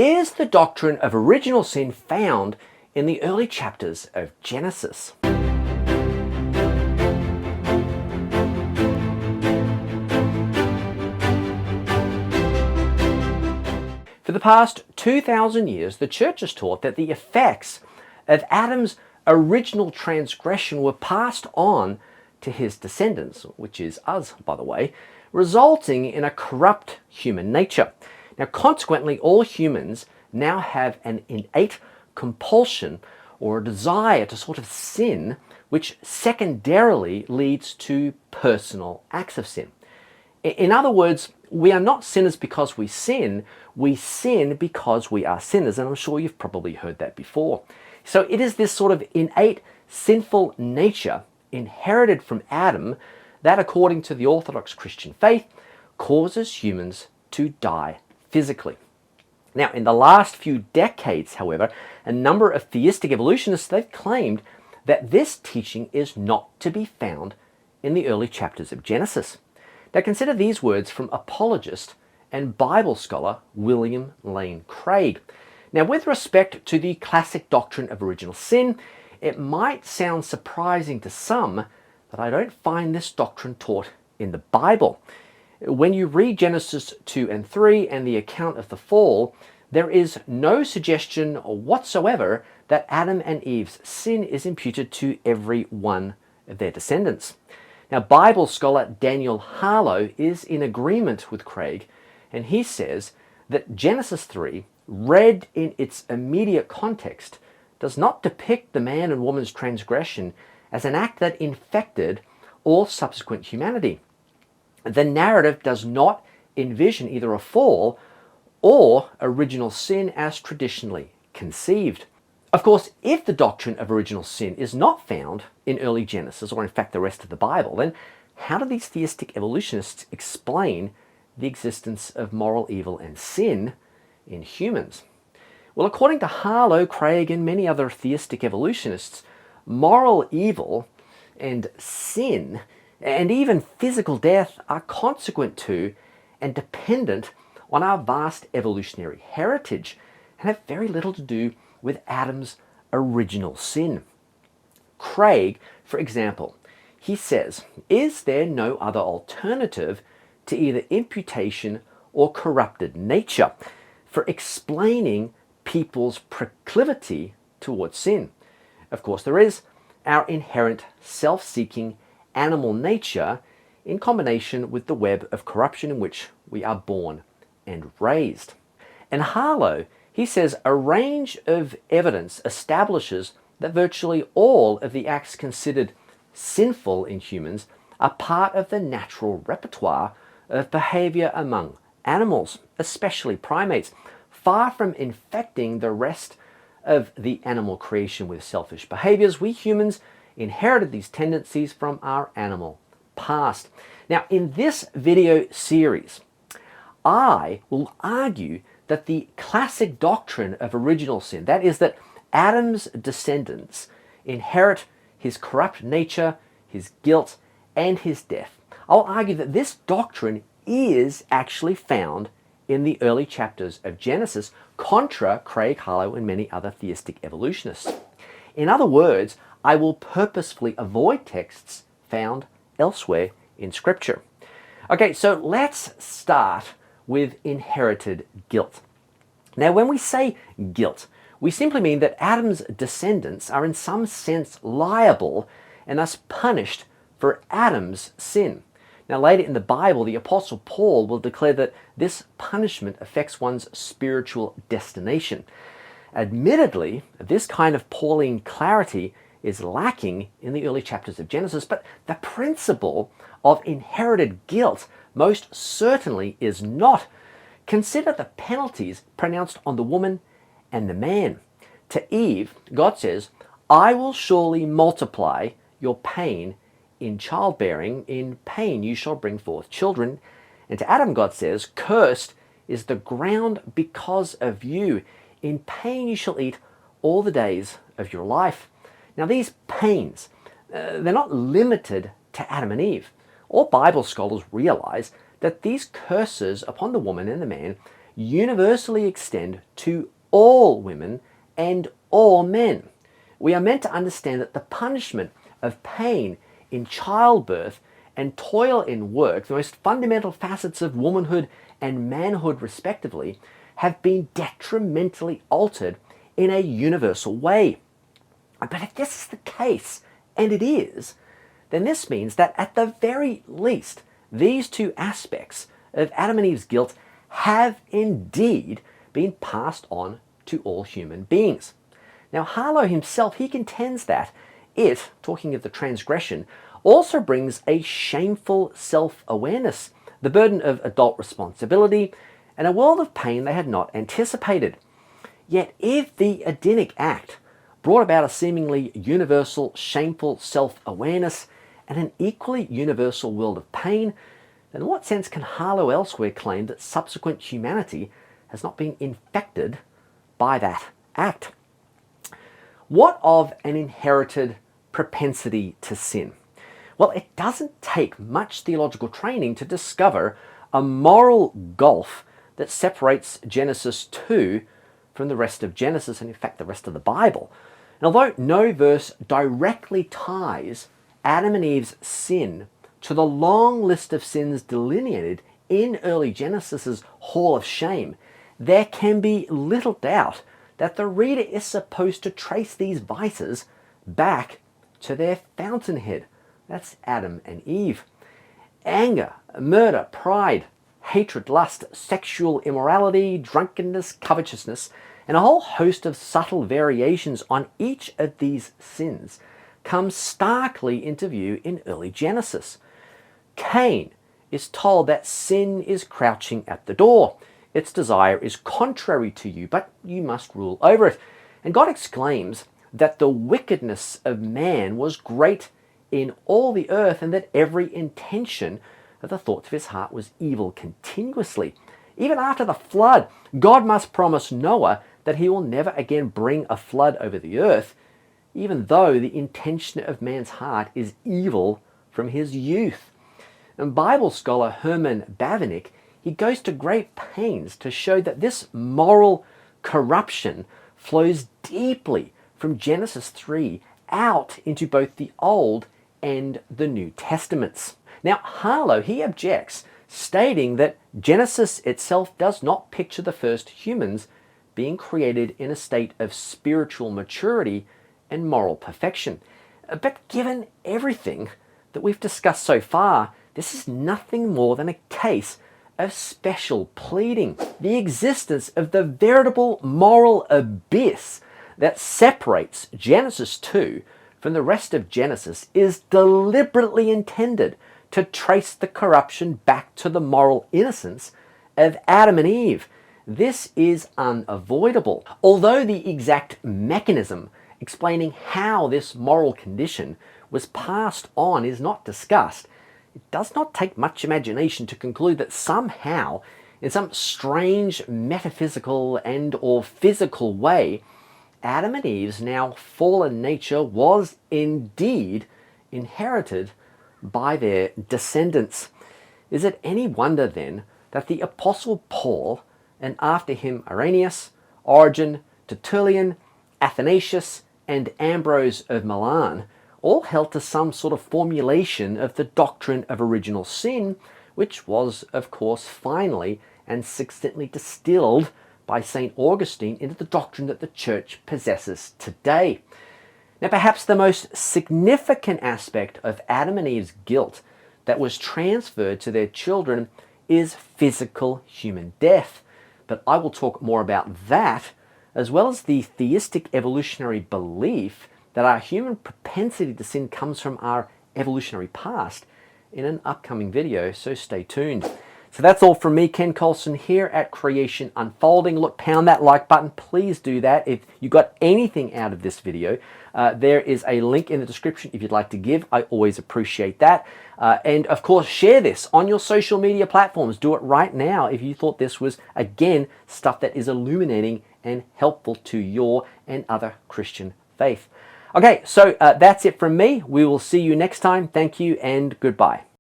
Is the doctrine of original sin found in the early chapters of Genesis? For the past 2,000 years, the church has taught that the effects of Adam's original transgression were passed on to his descendants, which is us, by the way, resulting in a corrupt human nature. Now, consequently, all humans now have an innate compulsion or a desire to sort of sin, which secondarily leads to personal acts of sin. In other words, we are not sinners because we sin because we are sinners, and I'm sure you've probably heard that before. So it is this sort of innate sinful nature inherited from Adam that, according to the Orthodox Christian faith, causes humans to die physically. Now, in the last few decades, however, a number of theistic evolutionists, they've claimed that this teaching is not to be found in the early chapters of Genesis. Now, consider these words from apologist and Bible scholar William Lane Craig. Now, with respect to the classic doctrine of original sin, it might sound surprising to some that I don't find this doctrine taught in the Bible. When you read Genesis 2 and 3 and the account of the fall, there is no suggestion whatsoever that Adam and Eve's sin is imputed to every one of their descendants. Now, Bible scholar Daniel Harlow is in agreement with Craig, and he says that Genesis 3, read in its immediate context, does not depict the man and woman's transgression as an act that infected all subsequent humanity. The narrative does not envision either a fall or original sin as traditionally conceived. Of course, if the doctrine of original sin is not found in early Genesis, or in fact the rest of the Bible, then how do these theistic evolutionists explain the existence of moral evil and sin in humans? Well, according to Harlow, Craig, and many other theistic evolutionists, moral evil and sin and even physical death are consequent to and dependent on our vast evolutionary heritage and have very little to do with Adam's original sin. Craig, for example, he says, is there no other alternative to either imputation or corrupted nature for explaining people's proclivity towards sin? Of course there is. Our inherent self-seeking animal nature in combination with the web of corruption in which we are born and raised. And Harlow, he says, a range of evidence establishes that virtually all of the acts considered sinful in humans are part of the natural repertoire of behavior among animals, especially primates. Far from infecting the rest of the animal creation with selfish behaviors, we humans inherited these tendencies from our animal past. Now, in this video series, I will argue that the classic doctrine of original sin, that is that Adam's descendants inherit his corrupt nature, his guilt, and his death. I'll argue that this doctrine is actually found in the early chapters of Genesis, contra Craig, Harlow, and many other theistic evolutionists. In other words, I will purposefully avoid texts found elsewhere in Scripture. Okay, so let's start with inherited guilt. Now, when we say guilt, we simply mean that Adam's descendants are in some sense liable and thus punished for Adam's sin. Now, later in the Bible, the Apostle Paul will declare that this punishment affects one's spiritual destination. Admittedly, this kind of Pauline clarity is lacking in the early chapters of Genesis, but the principle of inherited guilt most certainly is not. Consider the penalties pronounced on the woman and the man. To Eve, God says, I will surely multiply your pain in childbearing. In pain you shall bring forth children. And to Adam, God says, cursed is the ground because of you. In pain you shall eat all the days of your life. Now, these pains, they're not limited to Adam and Eve. All Bible scholars realize that these curses upon the woman and the man universally extend to all women and all men. We are meant to understand that the punishment of pain in childbirth and toil in work, the most fundamental facets of womanhood and manhood respectively, have been detrimentally altered in a universal way. But if this is the case, and it is, then this means that at the very least, these two aspects of Adam and Eve's guilt have indeed been passed on to all human beings. Now, Harlow himself, he contends that it, talking of the transgression, also brings a shameful self-awareness, the burden of adult responsibility, and a world of pain they had not anticipated. Yet if the Adamic act brought about a seemingly universal, shameful self-awareness and an equally universal world of pain, then in what sense can Harlow elsewhere claim that subsequent humanity has not been infected by that act? What of an inherited propensity to sin? Well, it doesn't take much theological training to discover a moral gulf that separates Genesis 2 from the rest of Genesis and in fact the rest of the Bible. And although no verse directly ties Adam and Eve's sin to the long list of sins delineated in early Genesis's Hall of Shame, there can be little doubt that the reader is supposed to trace these vices back to their fountainhead. That's Adam and Eve. Anger, murder, pride, hatred, lust, sexual immorality, drunkenness, covetousness, and a whole host of subtle variations on each of these sins come starkly into view in early Genesis. Cain is told that sin is crouching at the door. Its desire is contrary to you, but you must rule over it. And God exclaims that the wickedness of man was great in all the earth, and that every intention of the thoughts of his heart was evil continuously. Even after the flood, God must promise Noah that he will never again bring a flood over the earth, even though the intention of man's heart is evil from his youth. And Bible scholar Herman Bavinck, he goes to great pains to show that this moral corruption flows deeply from Genesis 3 out into both the Old and the New Testaments. Now, Harlow, he objects, stating that Genesis itself does not picture the first humans being created in a state of spiritual maturity and moral perfection. But given everything that we've discussed so far, this is nothing more than a case of special pleading. The existence of the veritable moral abyss that separates Genesis 2 from the rest of Genesis is deliberately intended to trace the corruption back to the moral innocence of Adam and Eve. This is unavoidable. Although the exact mechanism explaining how this moral condition was passed on is not discussed, it does not take much imagination to conclude that somehow, in some strange metaphysical and or physical way, Adam and Eve's now fallen nature was indeed inherited by their descendants. Is it any wonder then that the Apostle Paul, and after him Irenaeus, Origen, Tertullian, Athanasius, and Ambrose of Milan, all held to some sort of formulation of the doctrine of original sin, which was, of course, finally and succinctly distilled by St. Augustine into the doctrine that the Church possesses today. Now, perhaps the most significant aspect of Adam and Eve's guilt that was transferred to their children is physical human death. But I will talk more about that, as well as the theistic evolutionary belief that our human propensity to sin comes from our evolutionary past, in an upcoming video, so stay tuned. So that's all from me, Ken Coulson, here at Creation Unfolding. Look, pound that like button. Please do that. If you got anything out of this video, there is a link in the description if you'd like to give. I always appreciate that. And of course, share this on your social media platforms. Do it right now if you thought this was, again, stuff that is illuminating and helpful to your and other Christian faith. Okay, so that's it from me. We will see you next time. Thank you and goodbye.